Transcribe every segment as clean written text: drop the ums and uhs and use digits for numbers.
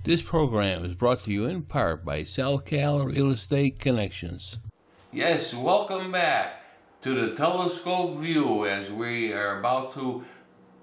This program is brought to you in part by SalCal Real Estate Connections. Yes, welcome back to the Telescope View as we are about to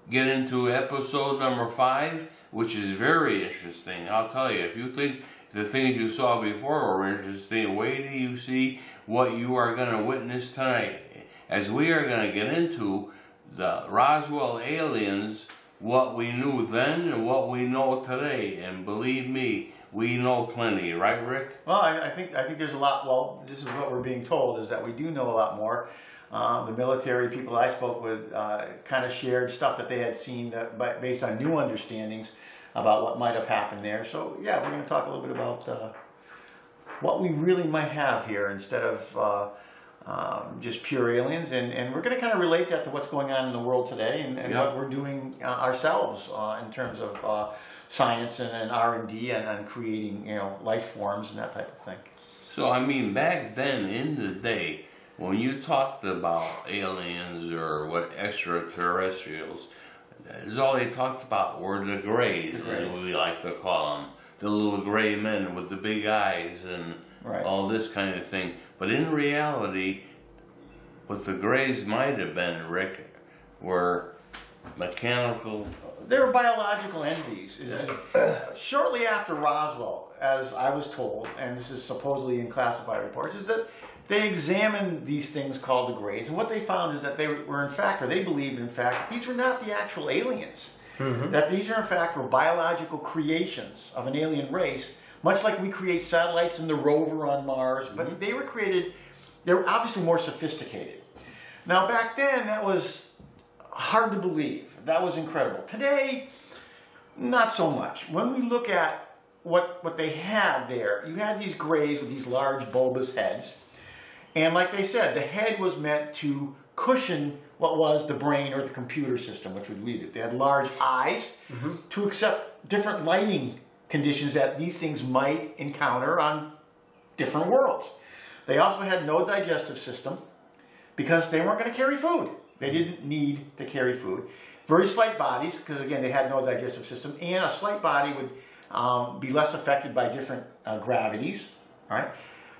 get into episode number 5, which is very interesting. I'll tell you, if you think the things you saw before were interesting, wait till you see what you are going to witness tonight, as we are going to get into the Roswell aliens, what we knew then and what we know today. And believe me, we know plenty, right, Rick? Well, I think there's a lot. Well, this is what we're being told, is that we do know a lot more. The military people I spoke with kind of shared stuff that they had seen based on new understandings about what might have happened there. So yeah, we're going to talk a little bit about what we really might have here instead of just pure aliens, and we're going to kind of relate that to what's going on in the world today and what we're doing ourselves in terms of science and R&D and creating, life forms and that type of thing. So I mean, back then in the day, when you talked about aliens or what extraterrestrials, that's all they talked about were the grays, as we like to call them, the little gray men with the big eyes and all this kind of thing. But in reality, what the grays might have been, Rick, were mechanical. They were biological entities. Shortly after Roswell, as I was told, and this is supposedly in classified reports, is that they examined these things called the grays, and what they found is that they were in fact, or they believed in fact, that these were not the actual aliens. That these are in fact were biological creations of an alien race, much like we create satellites and the rover on Mars, but they were created, they were obviously more sophisticated. Now back then, that was hard to believe. That was incredible. Today, not so much. When we look at what they had there, you had these grays with these large bulbous heads. And like they said, the head was meant to cushion what was the brain or the computer system, which would lead it. They had large eyes to accept different lighting conditions that these things might encounter on different worlds. They also had no digestive system because they weren't going to carry food. They didn't need to carry food. Very slight bodies, because again, they had no digestive system, and a slight body would be less affected by different gravities. All right.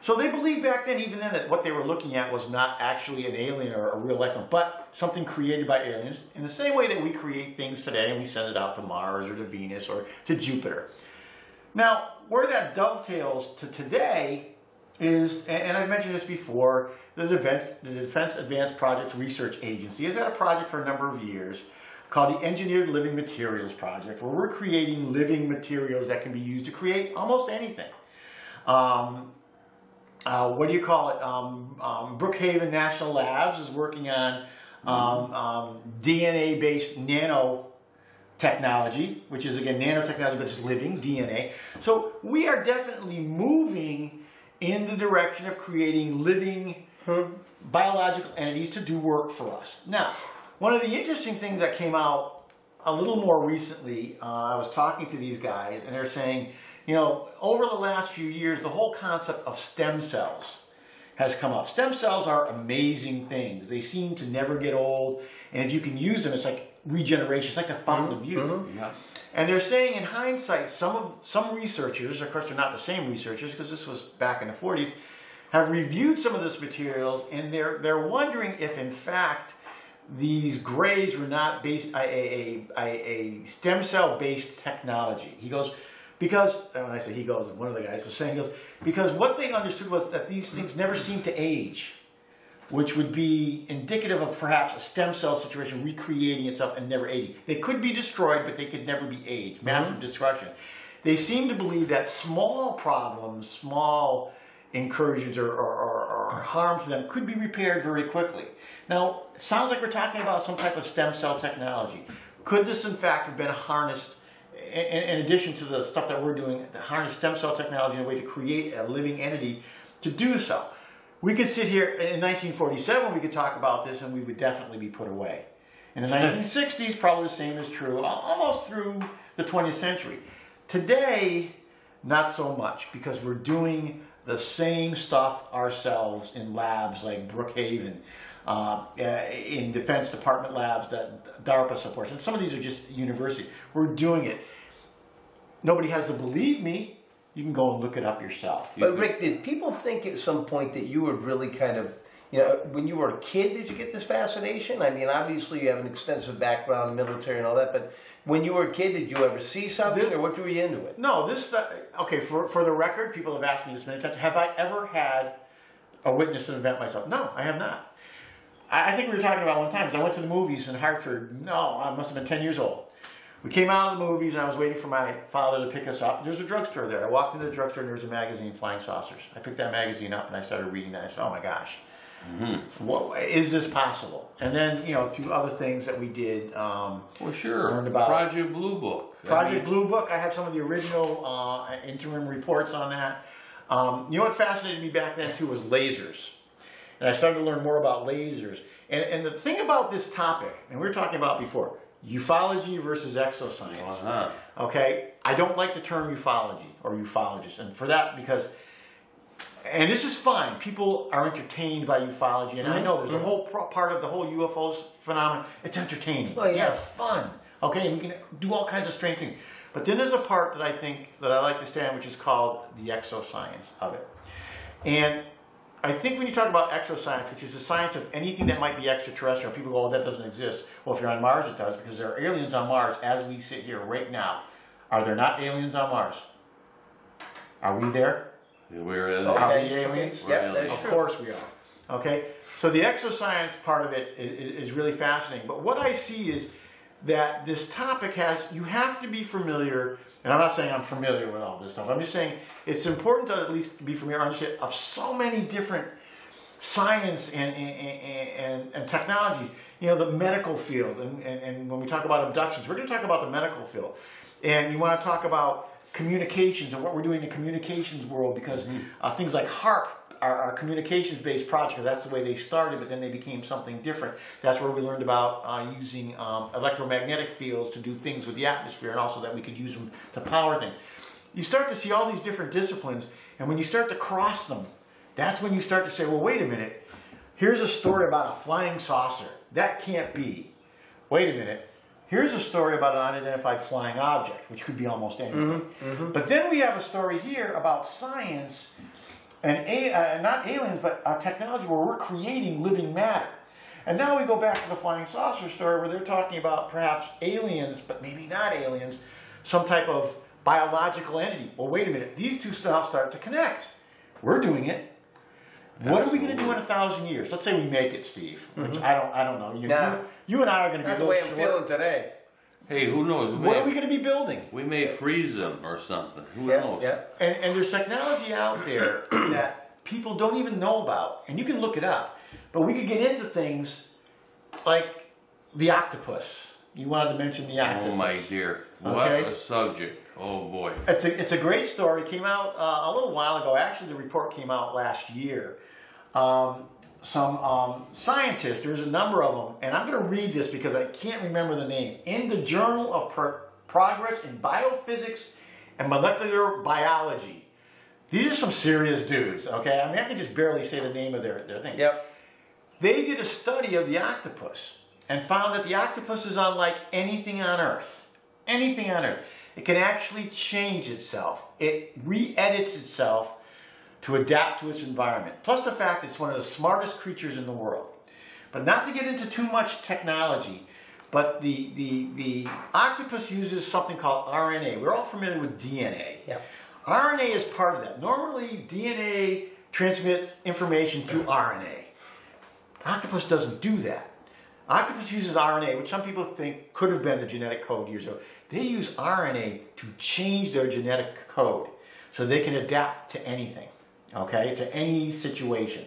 So they believed back then, even then, that what they were looking at was not actually an alien or a real life form, but something created by aliens in the same way that we create things today and we send it out to Mars or to Venus or to Jupiter. Now, where that dovetails to today is, and I've mentioned this before, the Defense Advanced Projects Research Agency has had a project for a number of years called the Engineered Living Materials Project, where we're creating living materials that can be used to create almost anything. What do you call it? Brookhaven National Labs is working on DNA-based nanotechnology, which is again nanotechnology, but it's living DNA. So we are definitely moving in the direction of creating living biological entities to do work for us. Now, one of the interesting things that came out a little more recently, I was talking to these guys, and they're saying, over the last few years, the whole concept of stem cells has come up. Stem cells are amazing things. They seem to never get old, and if you can use them, it's like regeneration. It's like the fountain of youth. And they're saying, in hindsight, some researchers, of course they're not the same researchers because this was back in the 40s, have reviewed some of this materials, and they're wondering if, in fact, these grays were not based a stem cell based technology. He goes, because, and when I say he goes, one of the guys was saying, he goes, because what they understood was that these things never seem to age, which would be indicative of perhaps a stem cell situation recreating itself and never aging. They could be destroyed, but they could never be aged. Massive destruction. They seem to believe that small problems, small incursions or harm to them could be repaired very quickly. Now, it sounds like we're talking about some type of stem cell technology. Could this in fact have been harnessed, in addition to the stuff that we're doing, to harness stem cell technology in a way to create a living entity to do so? We could sit here in 1947, we could talk about this, and we would definitely be put away. In the 1960s, probably the same is true, almost through the 20th century. Today, not so much, because we're doing the same stuff ourselves in labs like Brookhaven, in Defense Department labs that DARPA supports. And some of these are just university. We're doing it. nobody has to believe me. You can go and look it up yourself. But Rick, did people think at some point that you were really kind of, when you were a kid, did you get this fascination? I mean, obviously you have an extensive background in the military and all that, but when you were a kid, did you ever see something, or what drew you into it? No, okay, for the record, people have asked me this many times, have I ever had a witness an event myself? No, I have not. I think we were talking about one time, because I went to the movies in Hartford, I must have been 10 years old. We came out of the movies, and I was waiting for my father to pick us up. There was a drugstore there. I walked into the drugstore, and there was a magazine, Flying Saucers. I picked that magazine up, and I started reading that. I said, oh my gosh, is this possible? And then, through other things that we did, well, sure, learned about Project Blue Book. Blue Book. I have some of the original interim reports on that. What fascinated me back then, too, was lasers. And I started to learn more about lasers. And the thing about this topic, and we were talking about before, ufology versus exoscience. Okay, I don't like the term ufology or ufologist, and for that, because, and this is fine, people are entertained by ufology, and I know there's a whole part of the whole UFOs phenomenon, it's entertaining. Oh, yeah. It's fun. Okay, and we can do all kinds of strange things. But then there's a part that I think that I like to stand, which is called the exoscience of it. And I think when you talk about exoscience, which is the science of anything that might be extraterrestrial, people go, oh, that doesn't exist. Well, if you're on Mars, it does, because there are aliens on Mars as we sit here right now. Are there not aliens on Mars? Are we there? Yeah, we're in. Are we aliens? Yep, that's of true. course we are. Okay, so the exoscience part of it is really fascinating. But what I see is that this topic you have to be familiar, and I'm not saying I'm familiar with all this stuff. I'm just saying it's important to at least be familiar of so many different science and technologies. The medical field, and when we talk about abductions, we're going to talk about the medical field. And you want to talk about communications and what we're doing in the communications world, because things like HARP are communications-based projects. That's the way they started, but then they became something different. That's where we learned about using electromagnetic fields to do things with the atmosphere, and also that we could use them to power things. You start to see all these different disciplines, and when you start to cross them, that's when you start to say, well, wait a minute. Here's a story about a flying saucer. That can't be. Wait a minute. Here's a story about an unidentified flying object, which could be almost anything. But then we have a story here about science and not aliens, but technology where we're creating living matter. And now we go back to the flying saucer story where they're talking about perhaps aliens, but maybe not aliens, some type of biological entity. Well, wait a minute. These two now start to connect. We're doing it. What are we going to do in 1,000 years? Let's say we make it, Steve. Which I don't know. You and I are going to be That's the way I'm feeling today. Hey, who knows? What are we going to be building? We may freeze them or something. Who knows? Yeah. And there's technology out there that people don't even know about, and you can look it up. But we could get into things like the octopus. You wanted to mention the octopus. Oh my dear, what a subject! Oh boy, it's a great story. It came out a little while ago. Actually, the report came out last year. Some scientists, there's a number of them, and I'm going to read this because I can't remember the name. In the Journal of Progress in Biophysics and Molecular Biology. These are some serious dudes, okay? I mean, I can just barely say the name of their thing. Yep. They did a study of the octopus and found that the octopus is unlike anything on Earth. Anything on Earth. It can actually change itself. It re-edits itself to adapt to its environment. Plus the fact it's one of the smartest creatures in the world. But not to get into too much technology, but the octopus uses something called RNA. We're all familiar with DNA. Yep. RNA is part of that. Normally, DNA transmits information through RNA. Octopus doesn't do that. Octopus uses RNA, which some people think could have been the genetic code years ago. They use RNA to change their genetic code so they can adapt to anything, okay, to any situation.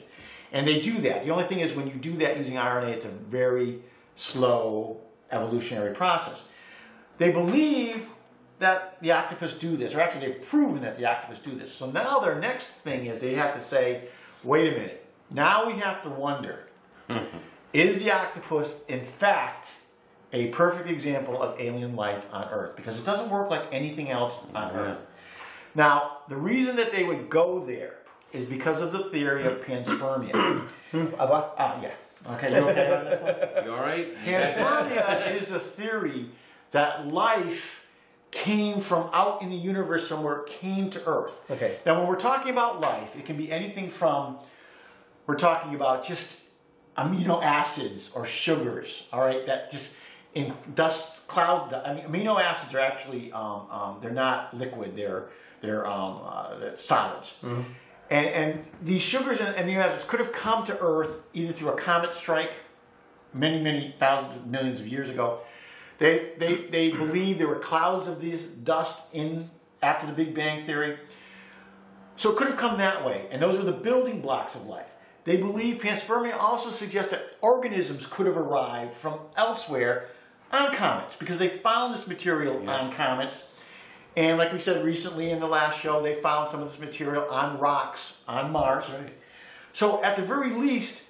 And they do that. The only thing is when you do that using RNA, it's a very slow evolutionary process. They believe that the octopus do this, or actually they've proven that the octopus do this. So now their next thing is they have to say, wait a minute, now we have to wonder, is the octopus in fact a perfect example of alien life on Earth? Because it doesn't work like anything else on Earth. Now, the reason that they would go there is because of the theory of panspermia. Yeah. Okay, you okay on this one? You all right? Panspermia is the theory that life came from out in the universe somewhere, came to Earth. Okay. Now, when we're talking about life, it can be anything from, we're talking about just amino acids or sugars, all right, that just in dust cloud. I mean, amino acids are actually they're not liquid; they're solids. Mm-hmm. And these sugars and amino acids could have come to Earth either through a comet strike, many thousands of millions of years ago. They believe there were clouds of these dust in after the Big Bang Theory. So it could have come that way, and those were the building blocks of life. They believe panspermia also suggests that organisms could have arrived from elsewhere on comets, because they found this material on comets. And like we said recently in the last show, they found some of this material on rocks on Mars. Right. So at the very least,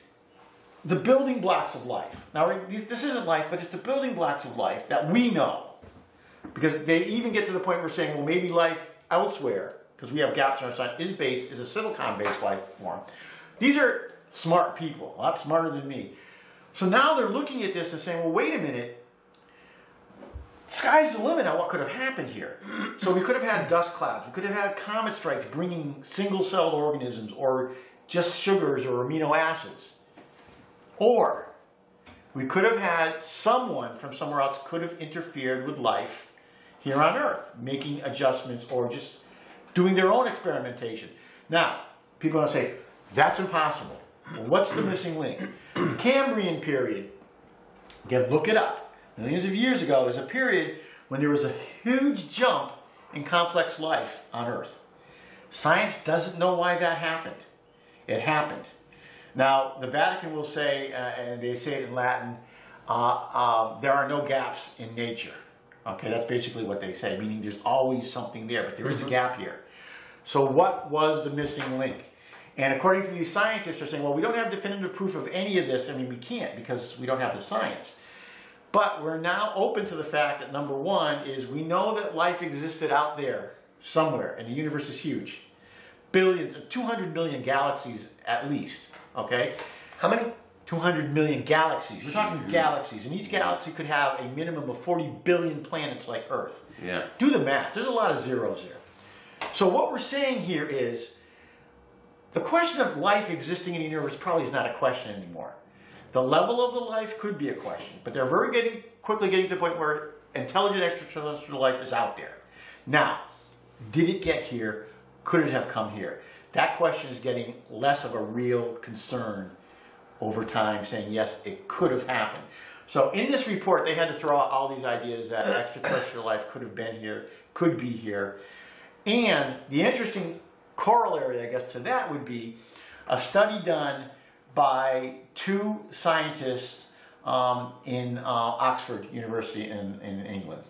the building blocks of life. Now, this isn't life, but it's the building blocks of life that we know. Because they even get to the point where we're saying, well, maybe life elsewhere, because we have gaps in our sun, is a silicon-based life form. These are smart people, a lot smarter than me. So now they're looking at this and saying, well, wait a minute. Sky's the limit on what could have happened here. So we could have had dust clouds. We could have had comet strikes bringing single-celled organisms or just sugars or amino acids. Or we could have had someone from somewhere else could have interfered with life here on Earth, making adjustments or just doing their own experimentation. Now, people are going to say, that's impossible. Well, what's the missing link? The Cambrian period, again, look it up. Millions of years ago, there's a period when there was a huge jump in complex life on Earth. Science doesn't know why that happened. It happened. Now, the Vatican will say, and they say it in Latin, there are no gaps in nature. Okay, that's basically what they say, meaning there's always something there, but there is a gap here. So what was the missing link? And according to these scientists, they're saying, well, we don't have definitive proof of any of this. I mean, we can't because we don't have the science. But we're now open to the fact that number one is we know that life existed out there somewhere, and the universe is huge. Billions, 200 million galaxies at least, okay? How many? 200 million galaxies. We're talking galaxies, and each galaxy could have a minimum of 40 billion planets like Earth. Yeah. Do the math. There's a lot of zeros there. So what we're saying here is the question of life existing in the universe probably is not a question anymore. The level of the life could be a question, but they're quickly getting to the point where intelligent extraterrestrial life is out there. Now, did it get here? Could it have come here? That question is getting less of a real concern over time, saying, yes, it could have happened. So in this report, they had to throw out all these ideas that extraterrestrial life could have been here, could be here. And the interesting corollary, I guess, to that would be a study done by two scientists in Oxford University in England.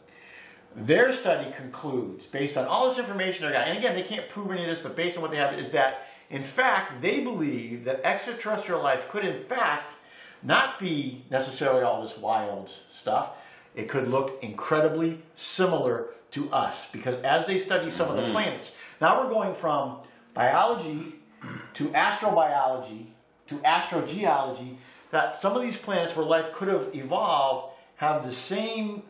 Their study concludes, based on all this information they got, and again, they can't prove any of this, but based on what they have, is that, in fact, they believe that extraterrestrial life could, in fact, not be necessarily all this wild stuff. It could look incredibly similar to us, because as they study some of the planets, now we're going from biology to astrobiology to astrogeology, that some of these planets where life could have evolved have the same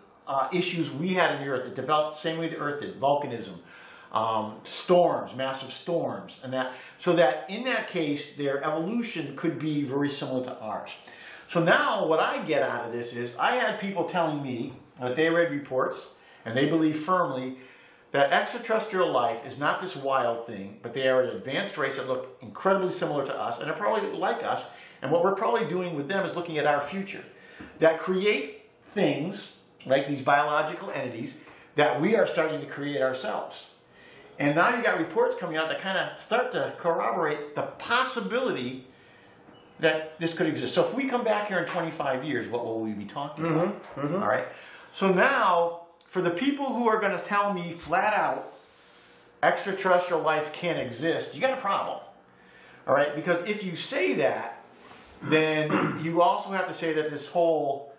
issues we had in the Earth. It developed the same way the Earth did, volcanism, storms, massive storms, and that. So that in that case, their evolution could be very similar to ours. So now what I get out of this is, I had people telling me that they read reports, and they believe firmly that extraterrestrial life is not this wild thing, but they are an advanced race that look incredibly similar to us, and are probably like us, and what we're probably doing with them is looking at our future, that create things like these biological entities that we are starting to create ourselves. And now you've got reports coming out that kind of start to corroborate the possibility that this could exist. So if we come back here in 25 years, what will we be talking about? All right. So now, for the people who are going to tell me flat out extraterrestrial life can't exist, you got a problem. All right? Because if you say that, then you also have to say that this whole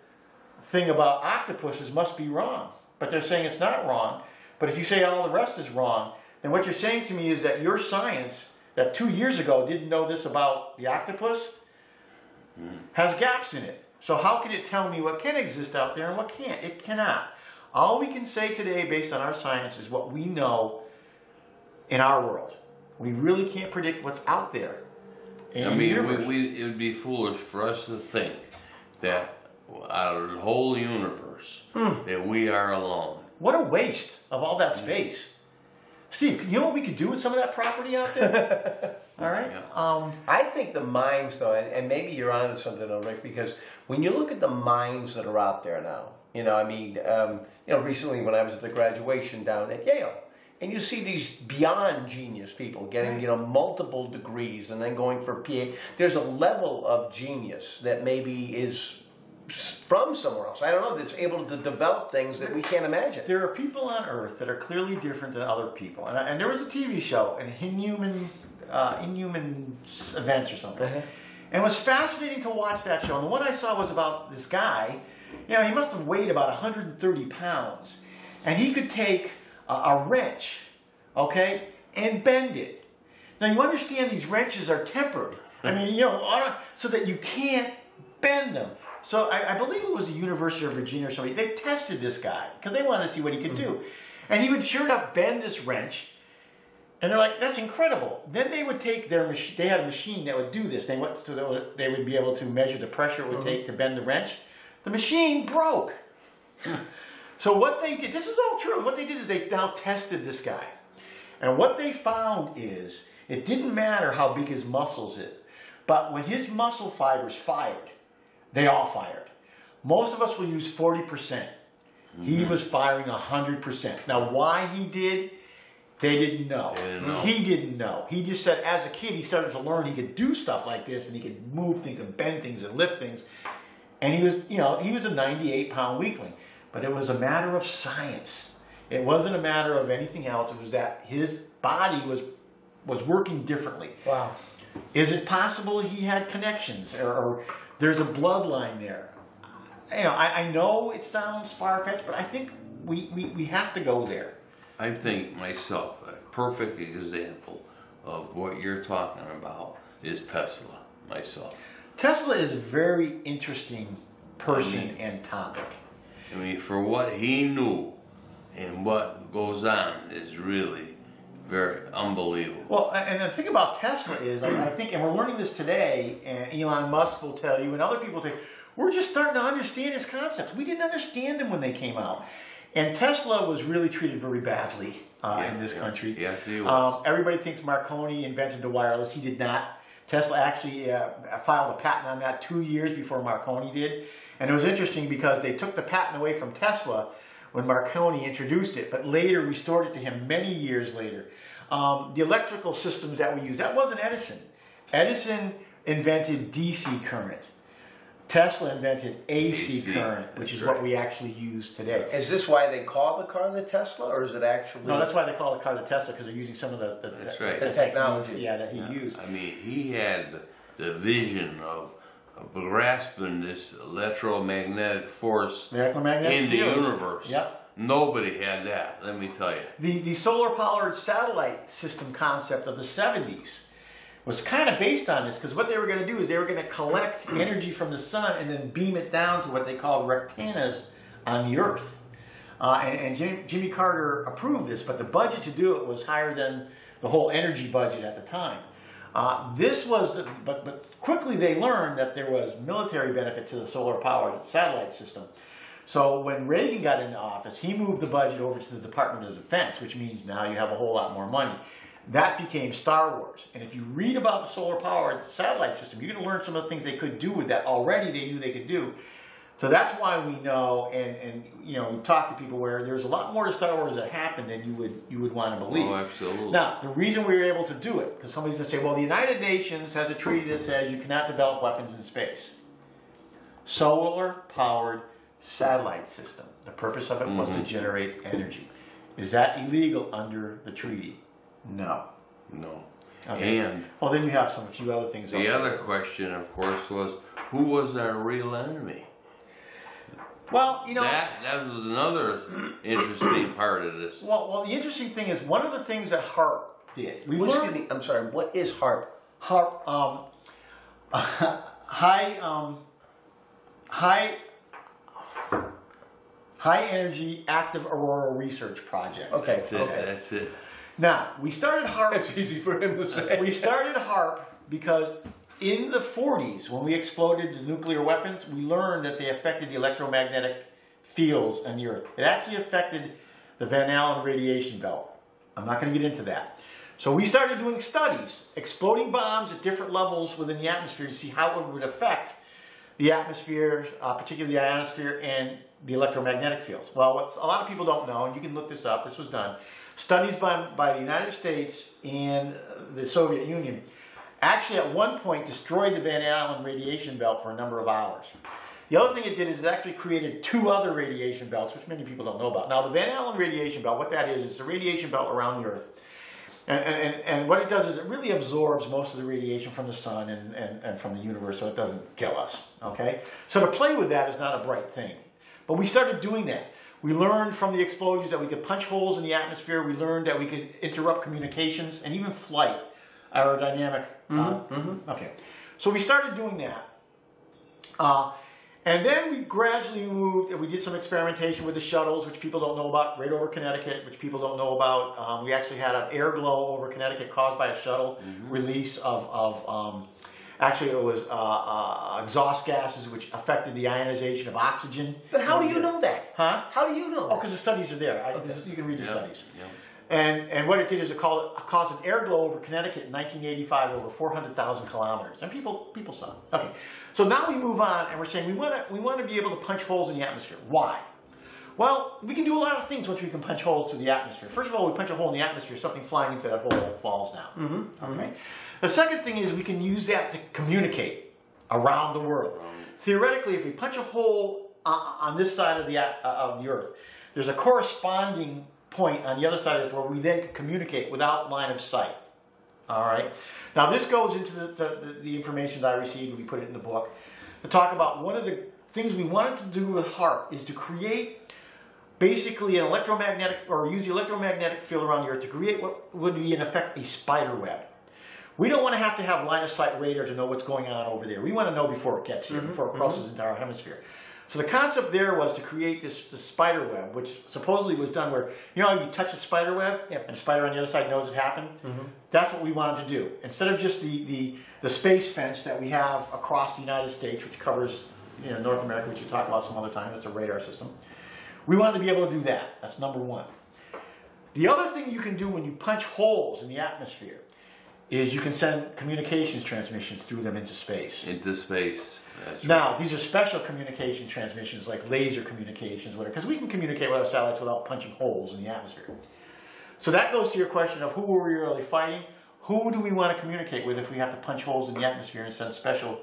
thing about octopuses must be wrong. But they're saying it's not wrong. But if you say all the rest is wrong, then what you're saying to me is that your science that 2 years ago didn't know this about the octopus has gaps in it. So how can it tell me what can exist out there and what can't? It cannot. All we can say today, based on our science, is what we know in our world. We really can't predict what's out there. I mean, it would be foolish for us to think that out of the whole universe that we are alone. What a waste of all that space. Steve, you know what we could do with some of that property out there? All right. Yeah. I think the mines, though, and maybe you're onto something, Rick, because when you look at the mines that are out there now, I mean, recently when I was at the graduation down at Yale, and you see these beyond genius people getting, multiple degrees and then going for PhD. There's a level of genius that maybe is from somewhere else. I don't know, that's able to develop things that we can't imagine. There are people on Earth that are clearly different than other people. And there was a TV show, Inhuman Events or something. And it was fascinating to watch that show. And the one I saw was about this guy. He must have weighed about 130 pounds. And he could take a wrench, okay, and bend it. Now you understand these wrenches are tempered. I mean, so that you can't bend them. So I believe it was the University of Virginia or something. They tested this guy because they wanted to see what he could do. And he would sure enough bend this wrench. And they're like, that's incredible. Then they would take their machine. They had a machine that would do this. They would be able to measure the pressure it would take to bend the wrench. The machine broke. So what they did, this is all true. What they did is they now tested this guy. And what they found is it didn't matter how big his muscles is. But when his muscle fibers fired, they all fired. Most of us will use 40%. He was firing 100%. Now, why he did, they didn't know. He didn't know. He just said, as a kid, he started to learn he could do stuff like this, and he could move things and bend things and lift things. And he was, he was a 98-pound weakling. But it was a matter of science. It wasn't a matter of anything else. It was that his body was working differently. Wow. Is it possible he had connections, or there's a bloodline there? I know it sounds far-fetched, but I think we have to go there. I think myself, a perfect example of what you're talking about is Tesla, myself. Tesla is a very interesting person and topic. I mean, for what he knew and what goes on is really very unbelievable. Well, and the thing about Tesla is, I think, and we're learning this today, and Elon Musk will tell you, and other people will tell you, we're just starting to understand his concepts. We didn't understand them when they came out. And Tesla was really treated very badly in this country. Yes, he was. Everybody thinks Marconi invented the wireless. He did not. Tesla actually filed a patent on that 2 years before Marconi did. And it was interesting because they took the patent away from Tesla when Marconi introduced it, but later restored it to him many years later. The electrical systems that we use, that wasn't Edison. Edison invented DC current. Tesla invented AC current, which is what we actually use today. Is this why they call the car the Tesla, or is it actually... No, that's why they call the car the Tesla, because they're using some of the technology that he used. I mean, he had the vision of grasping this electromagnetic force in the universe. Yep. Nobody had that, let me tell you. The solar-powered satellite system concept of the 70s was kind of based on this, because what they were going to do is they were going to collect energy from the sun and then beam it down to what they called rectanas on the Earth. And Jimmy Carter approved this, but the budget to do it was higher than the whole energy budget at the time. But quickly they learned that there was military benefit to the solar-powered satellite system. So when Reagan got into office, he moved the budget over to the Department of Defense, which means now you have a whole lot more money. That became Star Wars. And if you read about the solar-powered satellite system, you're going to learn some of the things they could do with that. Already they knew they could do. So that's why we know, and we talk to people where there's a lot more to Star Wars that happened than you would want to believe. Oh, absolutely. Now, the reason we were able to do it, because somebody's going to say, well, the United Nations has a treaty that says you cannot develop weapons in space. Solar-powered satellite system. The purpose of it was to generate energy. Is that illegal under the treaty? No. No. Okay. And well, then you have a few other things. The other question, of course, was who was our real enemy? Well, that was another interesting part of this. Well, the interesting thing is one of the things that HAARP did. I'm sorry. What is HAARP? HAARP, high High Energy Active Aurora Research Project. Okay. That's it. That's it. Now, we started HARP. That's easy for him to say. We started HARP because in the 40s, when we exploded the nuclear weapons, we learned that they affected the electromagnetic fields on the Earth. It actually affected the Van Allen radiation belt. I'm not going to get into that. So we started doing studies, exploding bombs at different levels within the atmosphere to see how it would affect the atmosphere, particularly the ionosphere, and the electromagnetic fields. Well, what a lot of people don't know, and you can look this up, this was done, studies by the United States and the Soviet Union actually at one point destroyed the Van Allen radiation belt for a number of hours. The other thing it did is it actually created 2 other radiation belts, which many people don't know about. Now, the Van Allen radiation belt, what that is, it's a radiation belt around the Earth. And what it does is it really absorbs most of the radiation from the sun and from the universe, so it doesn't kill us, okay? So to play with that is not a bright thing. But we started doing that. We learned from the explosions that we could punch holes in the atmosphere. We learned that we could interrupt communications and even flight, aerodynamic. Okay, so we started doing that. And then we gradually moved, and we did some experimentation with the shuttles, which people don't know about, right over Connecticut, which people don't know about. We actually had an air glow over Connecticut caused by a shuttle release of actually it was exhaust gases, which affected the ionization of oxygen. But how do you know that? Huh? How do you know that? Oh, because the studies are there. Okay. You can read the studies. Yeah. And what it did is it caused an air glow over Connecticut in 1985 over 400,000 kilometers. And people saw it. Okay. So now we move on and we're saying we want to be able to punch holes in the atmosphere. Why? Well, we can do a lot of things once we can punch holes to the atmosphere. First of all, we punch a hole in the atmosphere, something flying into that hole falls down. Okay. The second thing is we can use that to communicate around the world. Theoretically, if we punch a hole on this side of the Earth, there's a corresponding point on the other side of it where we then can communicate without line of sight. All right. Now this goes into the information that I received. We put it in the book to talk about one of the things we wanted to do with HARP is to create basically an electromagnetic, or use the electromagnetic field around the Earth to create what would be in effect a spider web. We don't want to have line of sight radar to know what's going on over there. We want to know before it gets here, before it crosses into our hemisphere. So the concept there was to create this spider web, which supposedly was done where, you know, you touch a spider web and the spider on the other side knows it happened? That's what we wanted to do. Instead of just the space fence that we have across the United States, which covers, you know, North America, which you talk about some other time, that's a radar system. We wanted to be able to do that. That's number one. The other thing you can do when you punch holes in the atmosphere is you can send communications transmissions through them into space. Into space. That's right. Now, these are special communication transmissions like laser communications, whatever, because we can communicate with our satellites without punching holes in the atmosphere. So that goes to your question of who are we really fighting? Who do we want to communicate with if we have to punch holes in the atmosphere and send special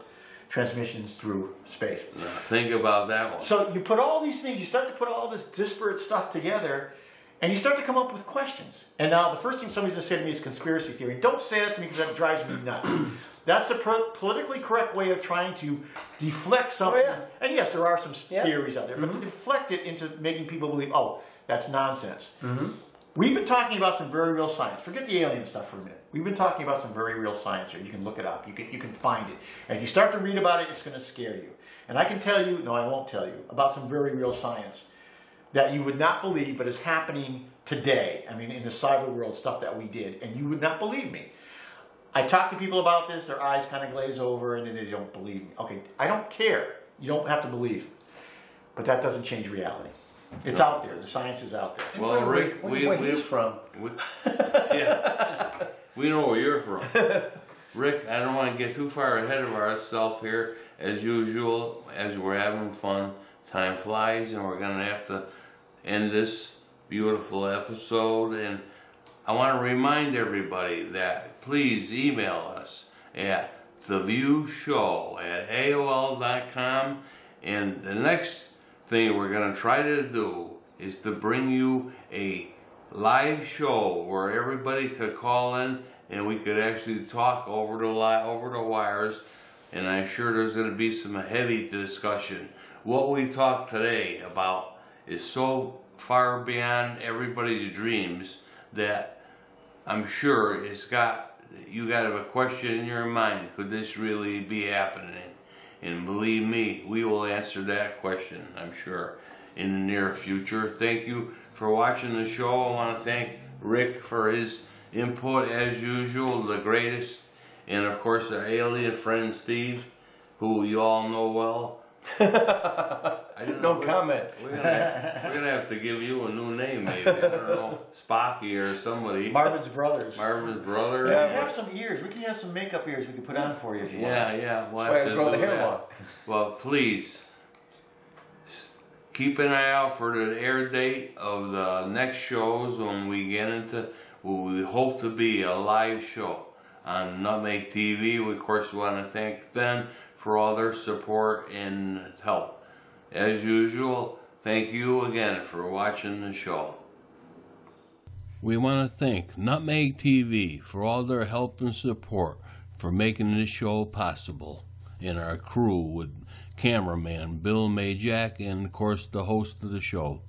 transmissions through space? Yeah, think about that one. So you put all these things, you start to put all this disparate stuff together, and you start to come up with questions. And now the first thing somebody's going to say to me is conspiracy theory. Don't say that to me because that drives me nuts. That's the politically correct way of trying to deflect something. Oh, yeah. And yes, there are some theories out there, but to deflect it into making people believe, oh, that's nonsense. We've been talking about some very real science. Forget the alien stuff for a minute. We've been talking about some very real science here. You can look it up. You can find it. And if you start to read about it, it's going to scare you. And I can tell you, no, I won't tell you, about some very real science that you would not believe, but is happening today. I mean, in the cyber world, stuff that we did, and you would not believe me. I talk to people about this, their eyes kind of glaze over, and then they don't believe me. Okay, I don't care. You don't have to believe. But that doesn't change reality. It's out there. The science is out there. Well, Rick, where he's from. Yeah, we know where you're from. Rick, I don't want to get too far ahead of ourselves here. As usual, as we're having fun, time flies, and we're going to have to end this beautiful episode. And I want to remind everybody that please email us at theviewshow@aol.com. And the next thing we're going to try to do is to bring you a live show where everybody could call in and we could actually talk over the wires. And I'm sure there's going to be some heavy discussion. What we talked today about is so far beyond everybody's dreams that I'm sure you got a question in your mind. Could this really be happening? And believe me, we will answer that question, I'm sure. in the near future. Thank you for watching the show. I want to thank Rick for his input as usual, the greatest, and of course our alien friend Steve, who you all know well. No comment. We're gonna have to give you a new name, maybe. I don't know, Spocky or somebody. Marvin's brothers. Marvin's brother. Yeah, we have some ears. We can have some makeup ears we can put on for you if you want. Yeah, we'll That's have why I to grow the do hair that. long. Well, please keep an eye out for the air date of the next shows when we get into what we hope to be a live show on Nutmeg TV. We, of course, want to thank them for all their support and help. As usual, thank you again for watching the show. We want to thank Nutmeg TV for all their help and support for making this show possible, and our crew with cameraman Bill Majak and, of course, the host of the show.